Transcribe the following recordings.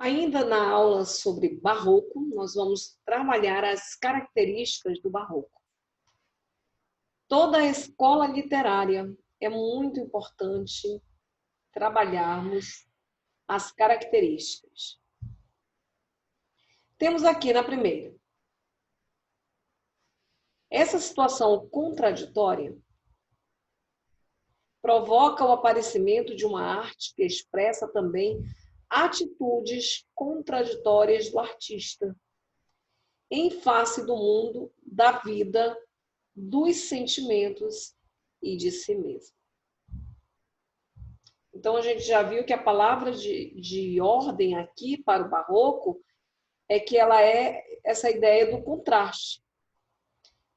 Ainda na aula sobre barroco, nós vamos trabalhar as características do barroco. Toda a escola literária é muito importante trabalharmos as características. Temos aqui na primeira. Essa situação contraditória provoca o aparecimento de uma arte que expressa também atitudes contraditórias do artista em face do mundo, da vida, dos sentimentos e de si mesmo. Então, a gente já viu que a palavra de ordem aqui para o barroco é que ela é essa ideia do contraste.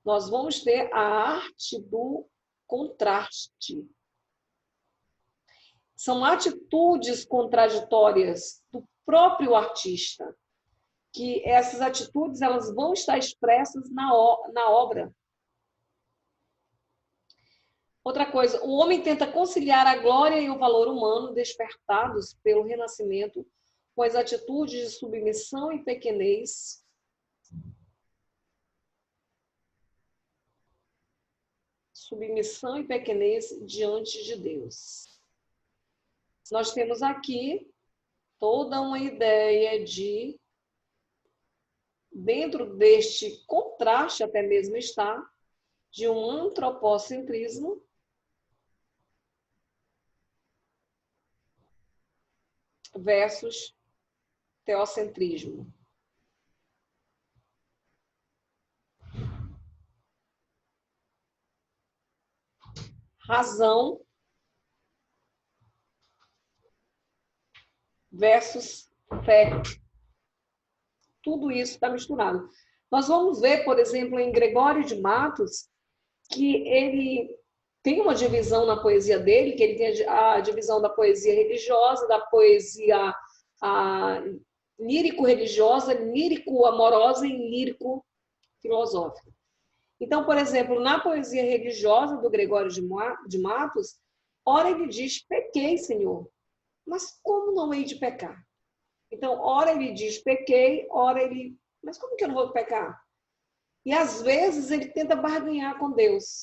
Nós vamos ter a arte do contraste. São atitudes contraditórias do próprio artista, que essas atitudes elas vão estar expressas na obra. Outra coisa, o homem tenta conciliar a glória e o valor humano despertados pelo renascimento com as atitudes de submissão e pequenez. Submissão e pequenez diante de Deus. Nós temos aqui toda uma ideia de, dentro deste contraste até mesmo está, de um antropocentrismo versus teocentrismo. Razão versus fé. Tudo isso está misturado. Nós vamos ver, por exemplo, em Gregório de Matos, que ele tem uma divisão na poesia dele, que ele tem a divisão da poesia religiosa, da poesia lírico-religiosa, lírico-amorosa e lírico-filosófica. Então, por exemplo, na poesia religiosa do Gregório de Matos, ora ele diz, pequei, Senhor, mas como não hei de pecar? Então, ora ele diz, pequei, ora ele, mas como que eu não vou pecar? E às vezes ele tenta barganhar com Deus,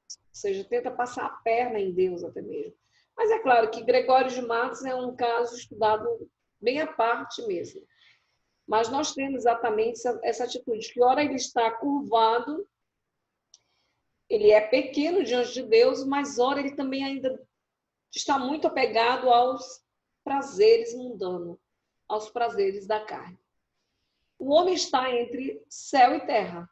ou seja, tenta passar a perna em Deus até mesmo. Mas é claro que Gregório de Matos é um caso estudado bem à parte mesmo. Mas nós temos exatamente essa atitude, que ora ele está curvado, ele é pequeno diante de Deus, mas ora ele também ainda está muito apegado aos prazeres mundanos, aos prazeres da carne. O homem está entre céu e terra.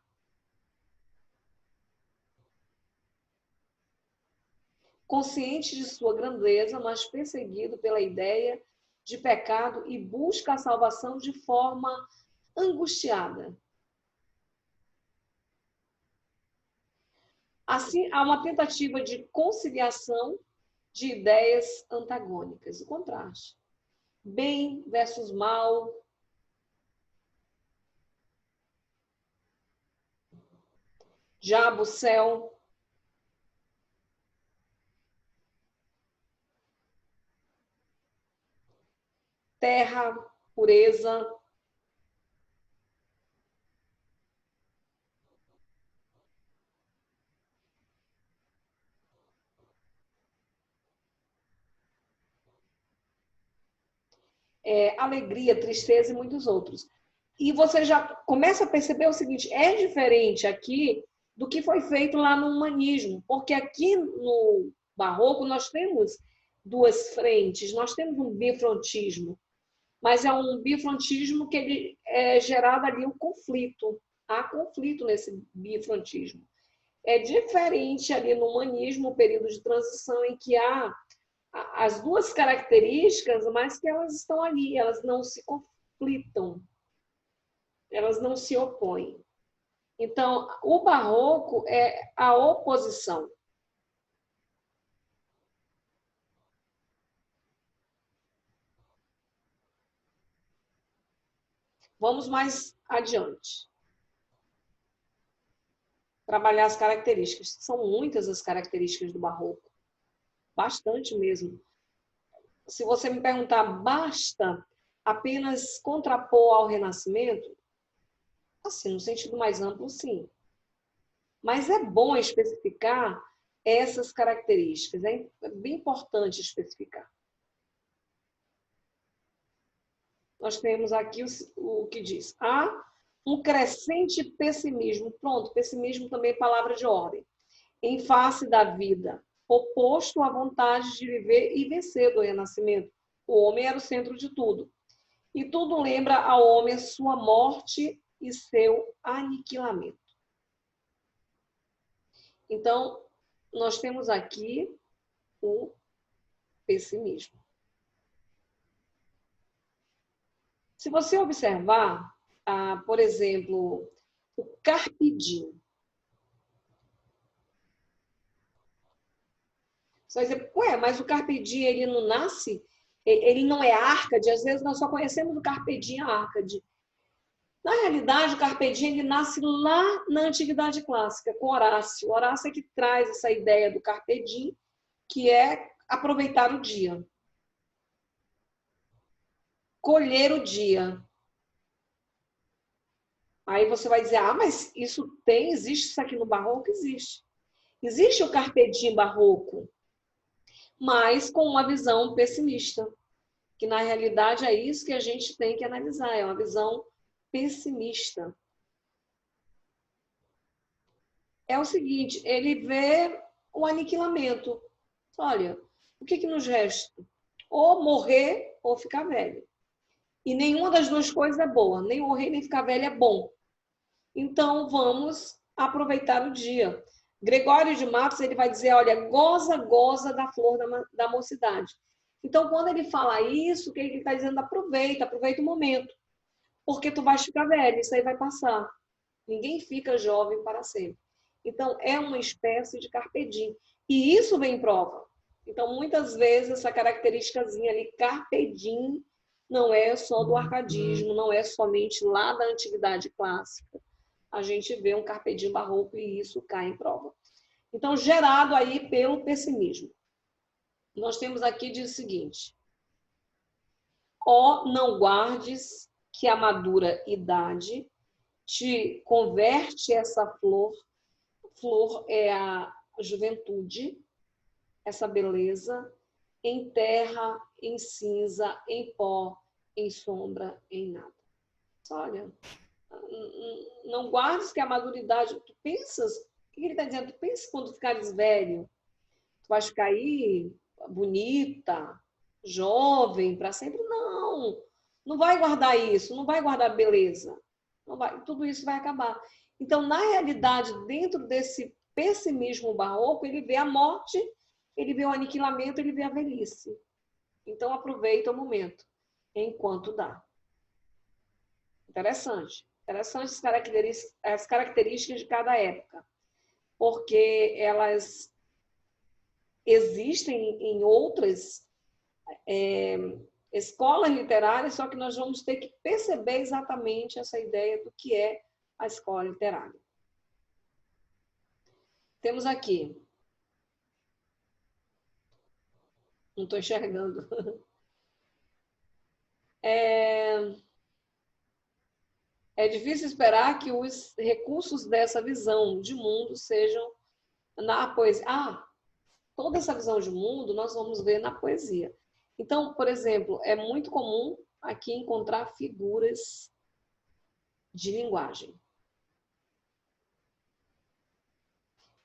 Consciente de sua grandeza, mas perseguido pela ideia de pecado e busca a salvação de forma angustiada. Assim, há uma tentativa de conciliação de ideias antagônicas, o contraste. Bem versus mal. Diabo, céu. Terra, pureza. Alegria, tristeza e muitos outros. E você já começa a perceber o seguinte, é diferente aqui do que foi feito lá no humanismo, porque aqui no barroco nós temos duas frentes, nós temos um bifrontismo, mas é um bifrontismo que ele é gerado ali um conflito, há conflito nesse bifrontismo. É diferente ali no humanismo, o período de transição em que há as duas características, mas que elas estão ali, elas não se conflitam, elas não se opõem. Então, o barroco é a oposição. Vamos mais adiante. Trabalhar as características. São muitas as características do barroco. Bastante mesmo. Se você me perguntar, basta apenas contrapor ao Renascimento? Assim, no sentido mais amplo, sim. Mas é bom especificar essas características, é bem importante especificar. Nós temos aqui o que diz. Há um crescente pessimismo. Pronto, pessimismo também é palavra de ordem. Em face da vida, oposto à vontade de viver e vencer do renascimento. O homem era o centro de tudo. E tudo lembra ao homem sua morte e seu aniquilamento. Então, nós temos aqui o pessimismo. Se você observar, por exemplo, o carpe diem. Você vai dizer, ué, mas o carpe diem, ele não nasce? Ele não é Árcade? Às vezes nós só conhecemos o carpe diem, a Árcade. Na realidade, o carpe diem, ele nasce lá na Antiguidade Clássica, com Horácio. O Horácio é que traz essa ideia do carpe diem, que é aproveitar o dia. Colher o dia. Aí você vai dizer, mas isso existe isso aqui no barroco? Existe. Existe o carpe diem barroco, mas com uma visão pessimista, que na realidade é isso que a gente tem que analisar, é uma visão pessimista. É o seguinte, ele vê o aniquilamento. Olha, o que nos resta? Ou morrer ou ficar velho. E nenhuma das duas coisas é boa, nem morrer nem ficar velho é bom. Então vamos aproveitar o dia. Gregório de Matos, ele vai dizer, olha, goza, goza da flor da mocidade. Então, quando ele fala isso, o que ele está dizendo? Aproveita o momento. Porque tu vais ficar velho, isso aí vai passar. Ninguém fica jovem para sempre. Então, é uma espécie de carpe diem. E isso vem em prova. Então, muitas vezes, essa característicazinha ali, carpe diem, não é só do arcadismo, não é somente lá da antiguidade clássica. A gente vê um carpe diem barroco e isso cai em prova. Então, gerado aí pelo pessimismo. Nós temos aqui, diz o seguinte: ó, não guardes que a madura idade te converte essa flor, flor é a juventude, essa beleza, em terra, em cinza, em pó, em sombra, em nada. Olha, não guardes que a maduridade, tu pensas, o que ele está dizendo? Tu pensa quando ficares velho, tu vais ficar aí bonita, jovem para sempre? Não, não vai guardar isso, não vai guardar beleza, não vai, tudo isso vai acabar. Então, na realidade, dentro desse pessimismo barroco, ele vê a morte, ele vê o aniquilamento, ele vê a velhice. Então, aproveita o momento, enquanto dá. Interessante. Interessante as características de cada época, porque elas existem em outras escolas literárias, só que nós vamos ter que perceber exatamente essa ideia do que é a escola literária. Temos aqui. Não estou enxergando. É difícil esperar que os recursos dessa visão de mundo sejam na poesia. Toda essa visão de mundo nós vamos ver na poesia. Então, por exemplo, é muito comum aqui encontrar figuras de linguagem.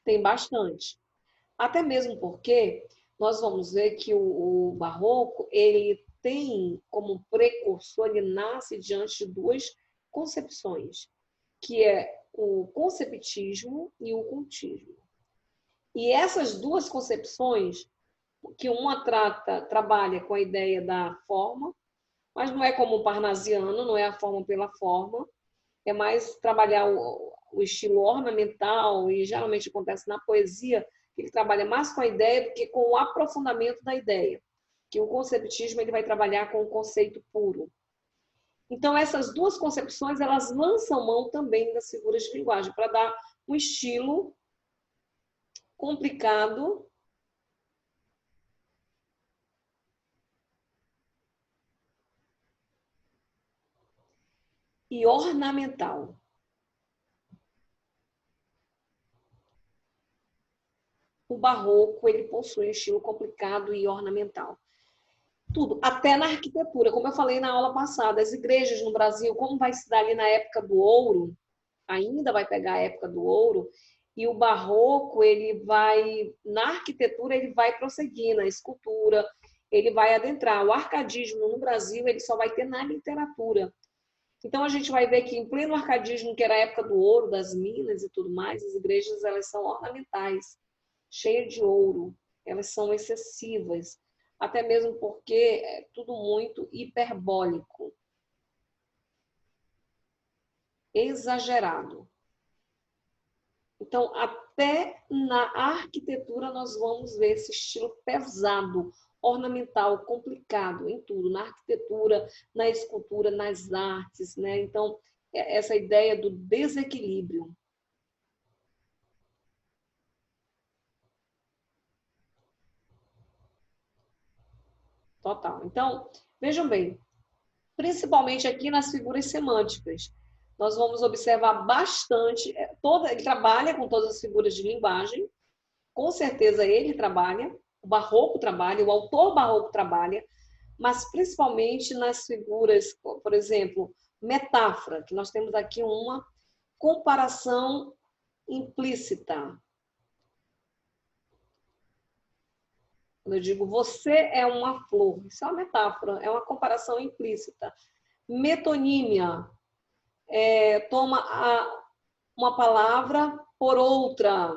Tem bastante. Até mesmo porque nós vamos ver que o barroco, ele tem como precursor, ele nasce diante de duas concepções, que é o conceptismo e o cultismo. E essas duas concepções, que uma trabalha com a ideia da forma, mas não é como o parnasiano, não é a forma pela forma, é mais trabalhar o estilo ornamental, e geralmente acontece na poesia, que ele trabalha mais com a ideia do que com o aprofundamento da ideia, que o conceptismo ele vai trabalhar com o conceito puro. Então, essas duas concepções, elas lançam mão também das figuras de linguagem, para dar um estilo complicado e ornamental. O barroco, ele possui um estilo complicado e ornamental. Tudo, até na arquitetura, como eu falei na aula passada, as igrejas no Brasil, como vai se dar ali na época do ouro, ainda vai pegar a época do ouro, e o barroco, ele vai, na arquitetura, ele vai prosseguir, na escultura, ele vai adentrar. O arcadismo no Brasil, ele só vai ter na literatura. Então, a gente vai ver que em pleno arcadismo, que era a época do ouro, das minas e tudo mais, as igrejas, elas são ornamentais, cheias de ouro, elas são excessivas, até mesmo porque é tudo muito hiperbólico, exagerado. Então, até na arquitetura nós vamos ver esse estilo pesado, ornamental, complicado em tudo, na arquitetura, na escultura, nas artes, né? Então, essa ideia do desequilíbrio. Total. Então, vejam bem, principalmente aqui nas figuras semânticas, nós vamos observar bastante, ele trabalha com todas as figuras de linguagem, com certeza ele trabalha, o barroco trabalha, o autor barroco trabalha, mas principalmente nas figuras, por exemplo, metáfora, que nós temos aqui uma comparação implícita. Quando eu digo você é uma flor, isso é uma metáfora, é uma comparação implícita. Metonímia, toma uma palavra por outra.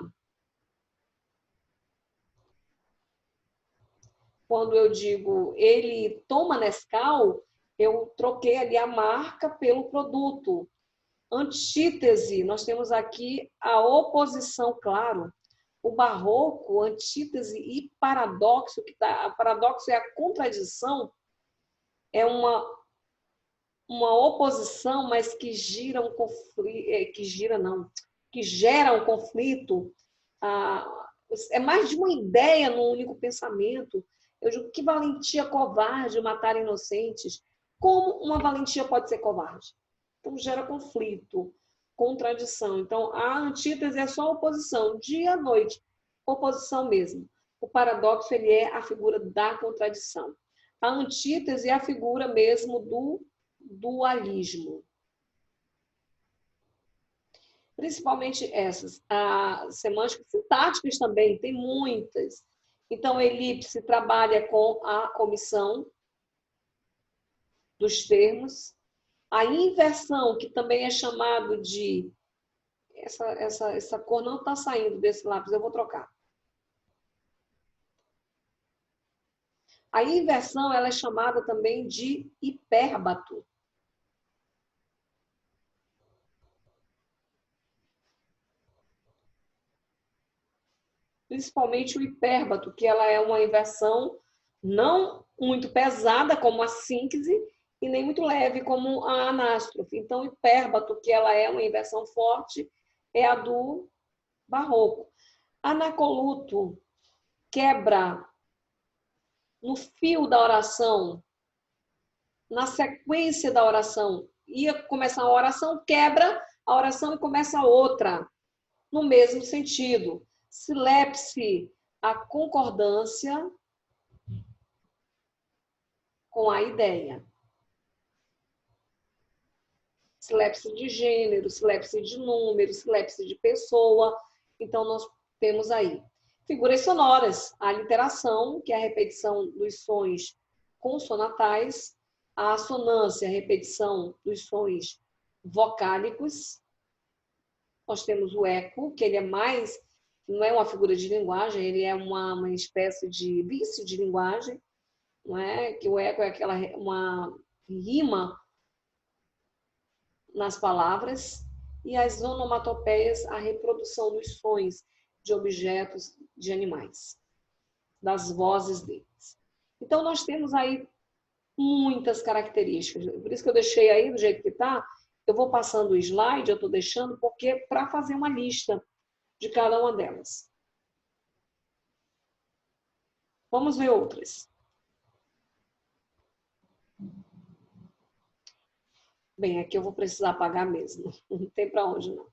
Quando eu digo ele toma Nescau, eu troquei ali a marca pelo produto. Antítese, nós temos aqui a oposição, claro. O barroco, antítese e paradoxo, paradoxo é a contradição, é uma oposição, mas que gira um conflito, que gera um conflito. É mais de uma ideia num único pensamento. Eu digo, que valentia covarde matar inocentes. Como uma valentia pode ser covarde? Então, gera conflito, contradição. Então, a antítese é só oposição, dia e noite, oposição mesmo. O paradoxo, ele é a figura da contradição. A antítese é a figura mesmo do dualismo. Principalmente essas. As semânticas sintáticas também, tem muitas. Então, elipse trabalha com a omissão dos termos. A inversão, que também é chamado de... Essa cor não está saindo desse lápis, eu vou trocar. A inversão, ela é chamada também de hipérbato. Principalmente o hipérbato, que ela é uma inversão não muito pesada, como a síntese, e nem muito leve, como a anástrofe. Então, o hipérbato, que ela é uma inversão forte, é a do barroco. Anacoluto quebra no fio da oração, na sequência da oração. Ia começar uma oração, quebra a oração e começa outra, no mesmo sentido. Silepse, a concordância com a ideia. Silepse de gênero, silepse de número, silepse de pessoa. Então, nós temos aí figuras sonoras, a literação, que é a repetição dos sons consonatais, a assonância, a repetição dos sons vocálicos. Nós temos o eco, que ele é mais, não é uma figura de linguagem, ele é uma espécie de vício de linguagem, não é? Que o eco é uma rima nas palavras, e as onomatopeias, a reprodução dos sons de objetos, de animais, das vozes deles. Então, nós temos aí muitas características. Por isso que eu deixei aí do jeito que está. Eu vou passando o slide, eu estou deixando, porque para fazer uma lista de cada uma delas. Vamos ver outras. Bem, aqui eu vou precisar pagar mesmo. Não tem para onde, não.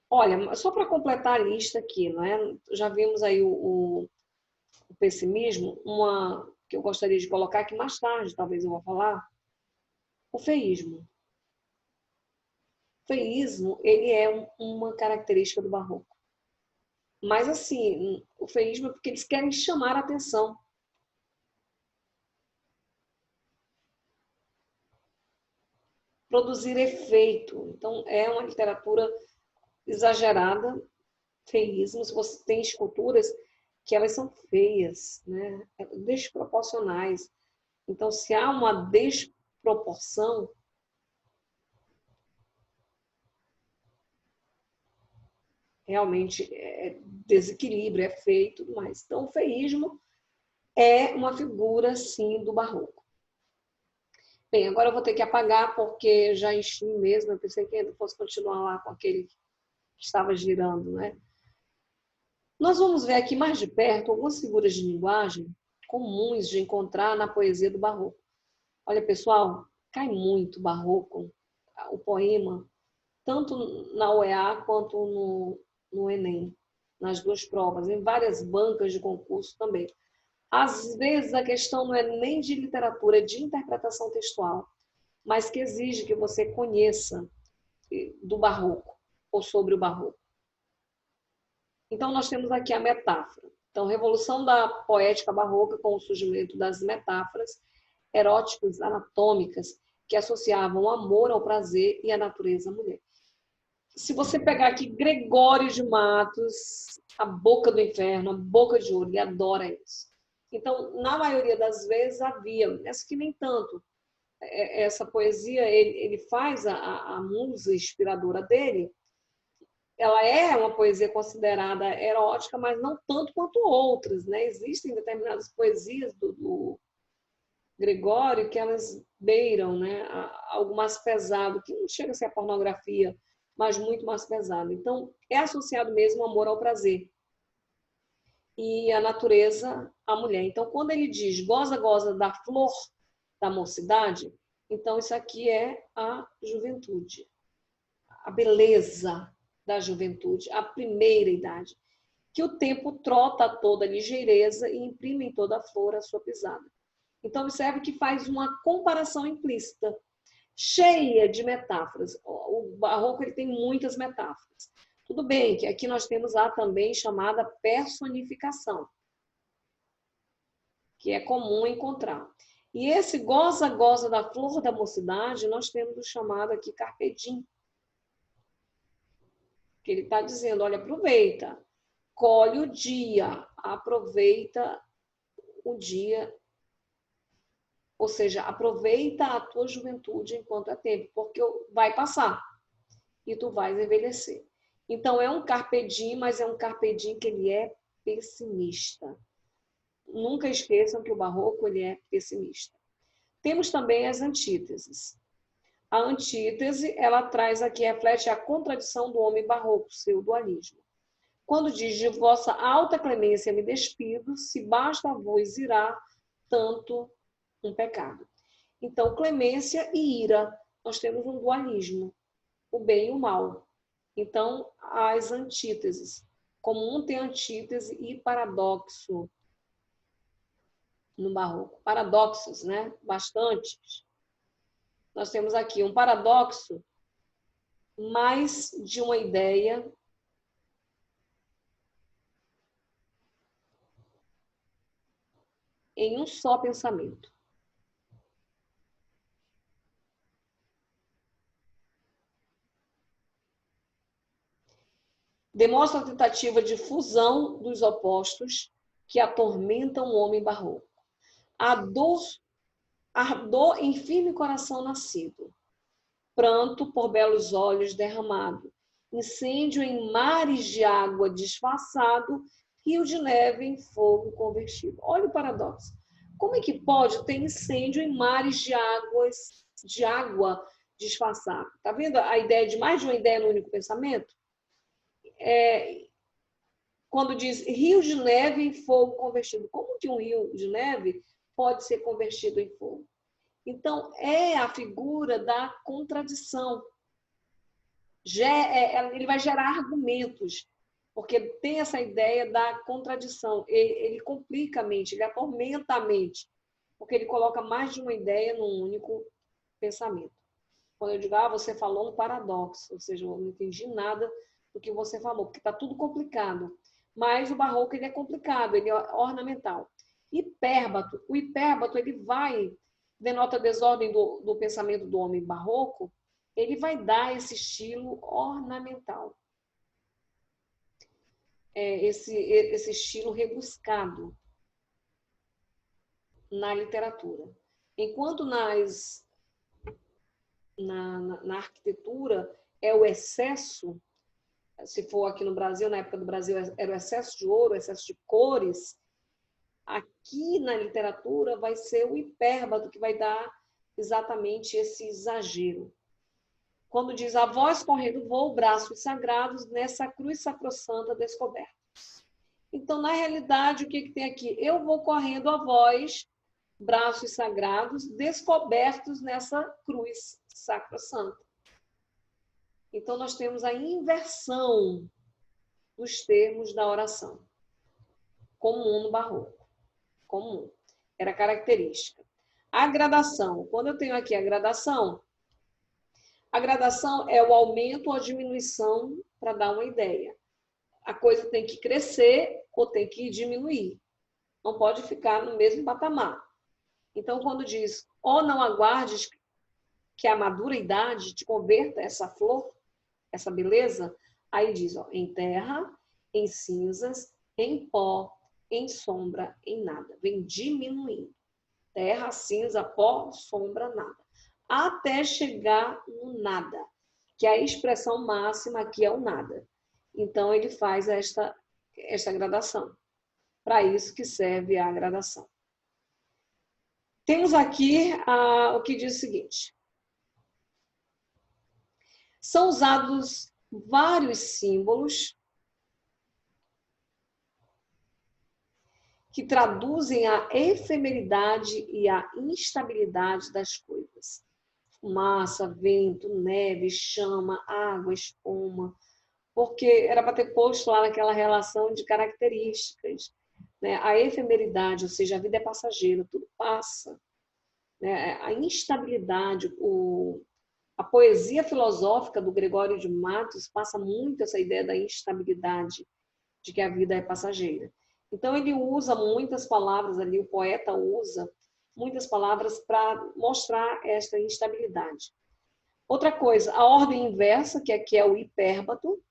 Olha, só para completar a lista aqui, não é? Já vimos aí o pessimismo, uma que eu gostaria de colocar aqui mais tarde, talvez eu vou falar, o feísmo. O feísmo, ele é uma característica do barroco. Mas, assim, o feísmo é porque eles querem chamar a atenção. Produzir efeito. Então, é uma literatura exagerada, feísmo. Se você tem esculturas que elas são feias, né? Desproporcionais. Então, se há uma desproporção, realmente é desequilíbrio, é feio e tudo mais. Então, o feísmo é uma figura, sim, do barroco. Bem, agora eu vou ter que apagar porque já enchi mesmo. Eu pensei que ainda fosse continuar lá com aquele que estava girando, né? Nós vamos ver aqui mais de perto algumas figuras de linguagem comuns de encontrar na poesia do barroco. Olha, pessoal, cai muito barroco, o poema, tanto na UEA quanto no Enem, nas duas provas, em várias bancas de concurso também. Às vezes a questão não é nem de literatura, é de interpretação textual, mas que exige que você conheça do barroco ou sobre o barroco. Então, nós temos aqui a metáfora. Então, revolução da poética barroca com o surgimento das metáforas eróticas anatômicas que associavam o amor ao prazer e a natureza à mulher. Se você pegar aqui Gregório de Matos, a boca do inferno, a boca de ouro, ele adora isso. Então, na maioria das vezes havia, essa que nem tanto, essa poesia, ele faz a musa inspiradora dele, ela é uma poesia considerada erótica, mas não tanto quanto outras, né? Existem determinadas poesias do Gregório que elas beiram, né? Algo mais pesado, que não chega a ser a pornografia, mas muito mais pesado. Então, é associado mesmo o amor ao prazer e a natureza à mulher. Então, quando ele diz goza, goza da flor da mocidade, então isso aqui é a juventude, a beleza da juventude, a primeira idade, que o tempo trota a toda ligeireza e imprime em toda a flor a sua pisada. Então, observe que faz uma comparação implícita, cheia de metáforas. O barroco ele tem muitas metáforas. Tudo bem que aqui nós temos a também chamada personificação, que é comum encontrar. E esse goza, goza da flor da mocidade, nós temos o chamado aqui carpe diem, que ele está dizendo, olha, aproveita, colhe o dia, aproveita o dia, ou seja, aproveita a tua juventude enquanto é tempo, porque vai passar e tu vais envelhecer. Então é um carpe diem, mas é um carpe diem que ele é pessimista. Nunca esqueçam que o barroco ele é pessimista. Temos também as antíteses. A antítese, ela traz aqui, reflete a contradição do homem barroco, seu dualismo. Quando diz de vossa alta clemência me despido, se basta a vos irá tanto um pecado. Então, clemência e ira, nós temos um dualismo, o bem e o mal. Então, as antíteses. Como um tem antítese e paradoxo no barroco. Paradoxos, né? Bastantes. Nós temos aqui um paradoxo mais de uma ideia em um só pensamento. Demonstra a tentativa de fusão dos opostos que atormentam o homem barroco. Ardor em firme coração nascido, pranto por belos olhos derramado, incêndio em mares de água disfarçado, rio de neve em fogo convertido. Olha o paradoxo. Como é que pode ter incêndio em mares de água disfarçado? Tá vendo a ideia de mais de uma ideia no único pensamento? Quando diz rio de neve em fogo convertido, como que um rio de neve pode ser convertido em fogo? Então, é a figura da contradição. Ele vai gerar argumentos, porque tem essa ideia da contradição. Ele complica a mente, ele atormenta a mente, porque ele coloca mais de uma ideia num único pensamento. Quando eu digo, você falou um paradoxo, ou seja, eu não entendi nada do que você falou, porque está tudo complicado. Mas o barroco ele é complicado, ele é ornamental. Hipérbato, o hipérbato ele denota a desordem do pensamento do homem barroco, ele vai dar esse estilo ornamental. Esse estilo rebuscado na literatura. Enquanto na arquitetura é o excesso, se for aqui no Brasil, na época do Brasil, era o excesso de ouro, o excesso de cores, aqui na literatura vai ser o hipérbato que vai dar exatamente esse exagero. Quando diz a voz correndo voa, braços sagrados nessa cruz sacrossanta descoberta. Então, na realidade, o que tem aqui? Eu vou correndo a voz, braços sagrados descobertos nessa cruz sacrossanta. Então, nós temos a inversão dos termos da oração. Comum no barroco. Comum. Era característica. A gradação. Quando eu tenho aqui a gradação é o aumento ou a diminuição para dar uma ideia. A coisa tem que crescer ou tem que diminuir. Não pode ficar no mesmo patamar. Então, quando diz, não aguardes que a madura idade te converta essa flor, essa beleza, aí diz, em terra, em cinzas, em pó, em sombra, em nada. Vem diminuindo. Terra, cinza, pó, sombra, nada. Até chegar no nada, que a expressão máxima aqui é o nada. Então, ele faz esta gradação. Para isso que serve a gradação. Temos aqui o que diz o seguinte. São usados vários símbolos que traduzem a efemeridade e a instabilidade das coisas. Fumaça, vento, neve, chama, água, espuma. Porque era para ter posto lá naquela relação de características. Né? A efemeridade, ou seja, a vida é passageira, tudo passa. Né? A instabilidade, a poesia filosófica do Gregório de Matos passa muito essa ideia da instabilidade, de que a vida é passageira. Então, ele usa muitas palavras ali, o poeta usa muitas palavras para mostrar esta instabilidade. Outra coisa, a ordem inversa, que aqui é o hipérbato,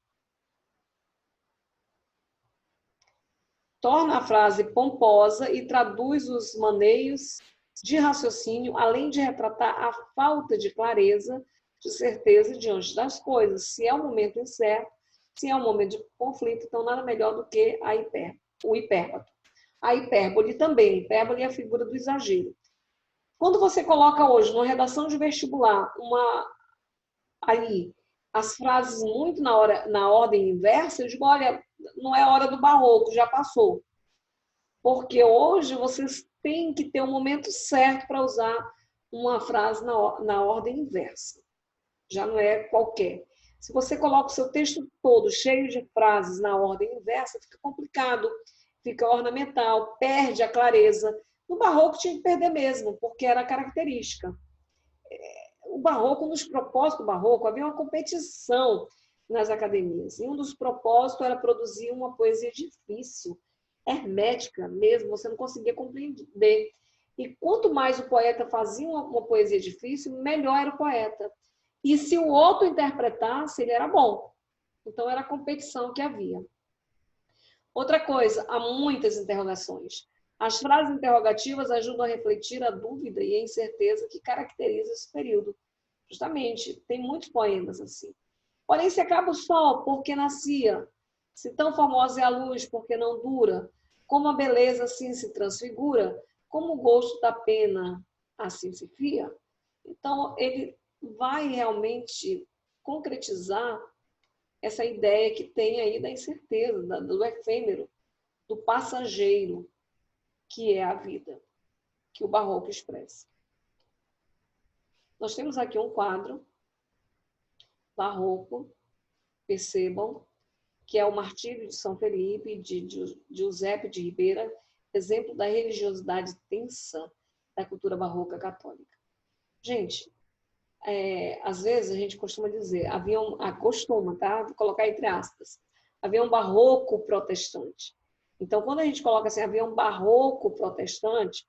torna a frase pomposa e traduz os maneios de raciocínio, além de retratar a falta de clareza, de certeza diante das coisas. Se é um momento incerto, se é um momento de conflito, então nada melhor do que o hipérbato. A hipérbole também. A hipérbole é a figura do exagero. Quando você coloca hoje, numa redação de vestibular, aí as frases muito na ordem inversa, eu digo, olha, não é hora do barroco, já passou. Porque hoje vocês têm que ter um momento certo para usar uma frase na ordem inversa. Já não é qualquer. Se você coloca o seu texto todo cheio de frases na ordem inversa, fica complicado, fica ornamental, perde a clareza. No barroco tinha que perder mesmo, porque era característica. O barroco, nos propósitos do barroco, havia uma competição nas academias. E um dos propósitos era produzir uma poesia difícil, hermética mesmo, você não conseguia compreender. E quanto mais o poeta fazia uma poesia difícil, melhor era o poeta. E se o outro interpretasse, ele era bom. Então, era a competição que havia. Outra coisa, há muitas interrogações. As frases interrogativas ajudam a refletir a dúvida e a incerteza que caracteriza esse período. Justamente, tem muitos poemas assim. Porém, se acaba o sol, por que nascia? Se tão formosa é a luz, por que não dura? Como a beleza assim se transfigura? Como o gosto da pena assim se fia? Então, ele vai realmente concretizar essa ideia que tem aí da incerteza, do efêmero, do passageiro, que é a vida, que o barroco expressa. Nós temos aqui um quadro barroco, percebam, que é o Martírio de São Felipe, de Giuseppe de Ribeira, exemplo da religiosidade tensa da cultura barroca católica. Gente, às vezes a gente costuma dizer, tá? Vou colocar entre aspas, havia um barroco protestante. Então, quando a gente coloca assim, havia um barroco protestante,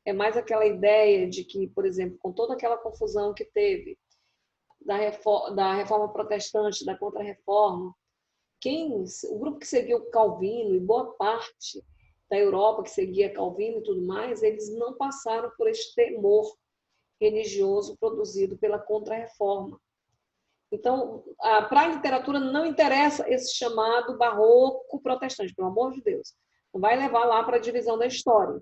é mais aquela ideia de que, por exemplo, com toda aquela confusão que teve da reforma protestante, da contra-reforma, o grupo que seguiu Calvino e boa parte da Europa que seguia Calvino e tudo mais, eles não passaram por esse temor religioso produzido pela contra-reforma. Então, para a literatura não interessa esse chamado barroco protestante, pelo amor de Deus. Não vai levar lá para a divisão da história.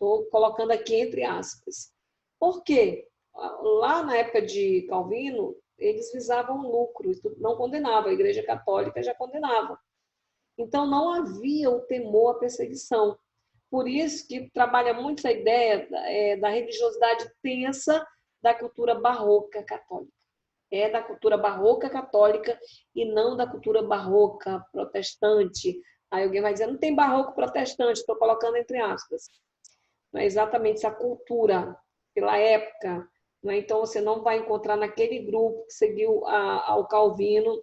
Estou colocando aqui entre aspas. Por quê? Lá na época de Calvino, eles visavam lucro, não condenavam, a Igreja Católica já condenava. Então, não havia o temor à perseguição. Por isso que trabalha muito essa ideia da religiosidade tensa da cultura barroca católica. É da cultura barroca católica e não da cultura barroca protestante. Aí alguém vai dizer, não tem barroco protestante, estou colocando entre aspas. Não é exatamente essa cultura pela época. Não é? Então, você não vai encontrar naquele grupo que seguiu ao Calvino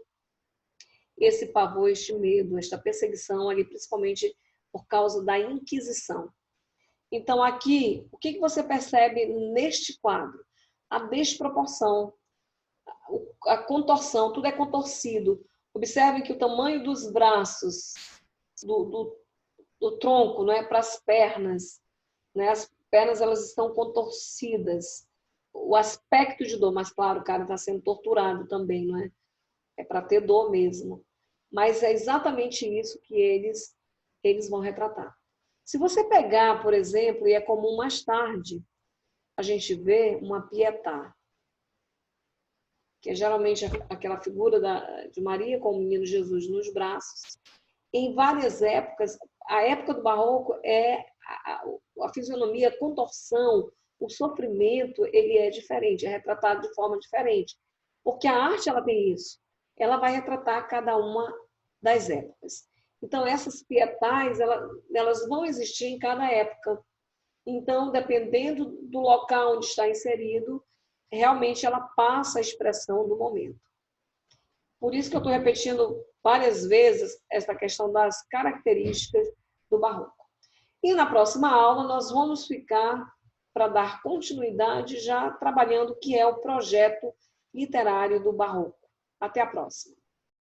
esse pavor, este medo, esta perseguição ali, principalmente por causa da Inquisição. Então, aqui, o que você percebe neste quadro? A desproporção, a contorção, tudo é contorcido. Observe que o tamanho dos braços, do tronco, não é, para as pernas, né? As pernas elas estão contorcidas. O aspecto de dor, mas claro, o cara está sendo torturado também, não é? É para ter dor mesmo. Mas é exatamente isso que eles vão retratar. Se você pegar, por exemplo, e é comum mais tarde, a gente vê uma Pietà, que é geralmente aquela figura de Maria com o menino Jesus nos braços. Em várias épocas, a época do Barroco é a fisionomia, a contorção, o sofrimento, ele é diferente, é retratado de forma diferente. Porque a arte, ela tem isso. Ela vai retratar cada uma das épocas. Então, essas pietais, elas vão existir em cada época. Então, dependendo do local onde está inserido, realmente ela passa a expressão do momento. Por isso que eu estou repetindo várias vezes essa questão das características do barroco. E na próxima aula nós vamos ficar para dar continuidade já trabalhando o que é o projeto literário do barroco. Até a próxima.